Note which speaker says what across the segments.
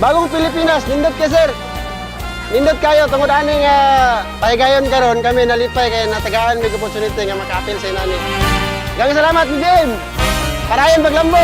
Speaker 1: Bagong Pilipinas, nindot ka sir. Nindot kayo, tungod aning pahigayon karon kami nalipay kay natagaan may opportunity nga maka-appeal sa inani. Daghang salamat, BBM. Parayon paglambo.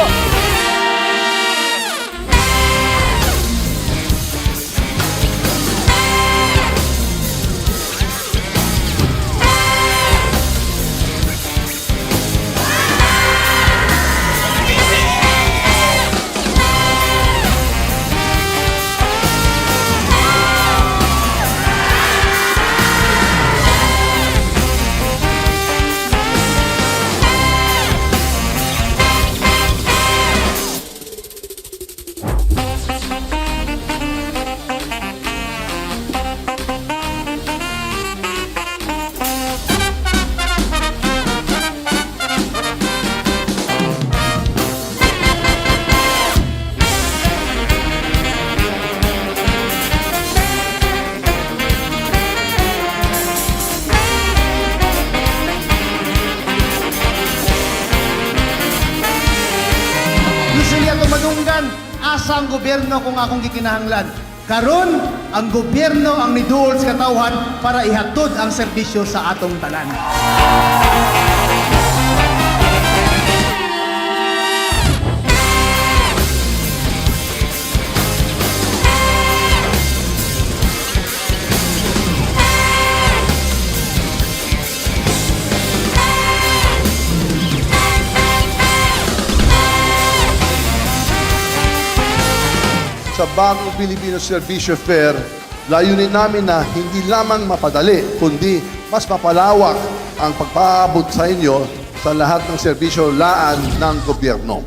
Speaker 2: Madunggan, asa ang gobyerno kung akong gikinahanglan. Karon, ang gobyerno ang niduol sa katawhan para ihatod ang serbisyo sa atong tanan.
Speaker 3: Sa bagong Filipino Servisyo Fair, layunin namin na hindi lamang mapadali, kundi mas mapalawak ang pagpaabot sa inyo sa lahat ng serbisyo laan ng gobyerno.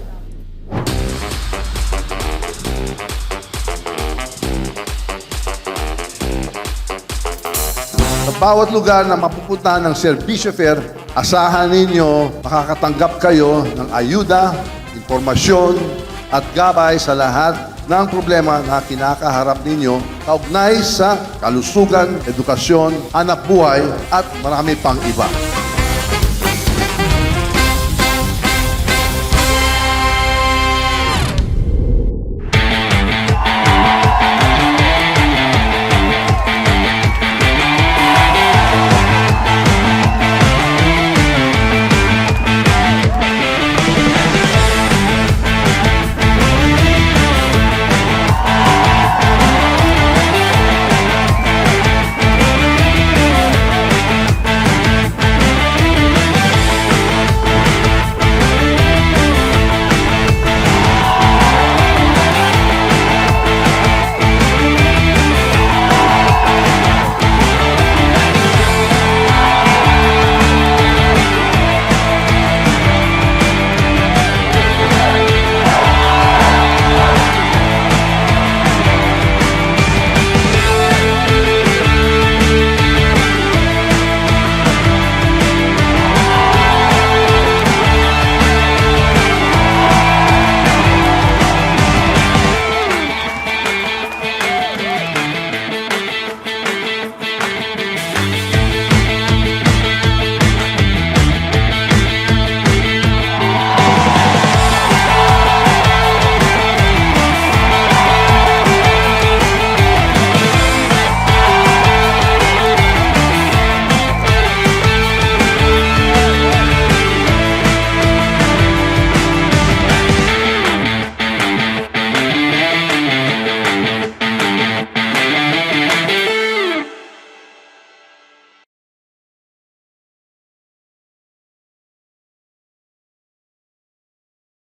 Speaker 3: Sa bawat lugar na mapupuntahan ng Servisyo Fair, asahan ninyo makakatanggap kayo ng ayuda, impormasyon at gabay sa lahat ng problema na kinakaharap ninyo kaugnay sa kalusugan, edukasyon, hanap buhay at marami pang iba.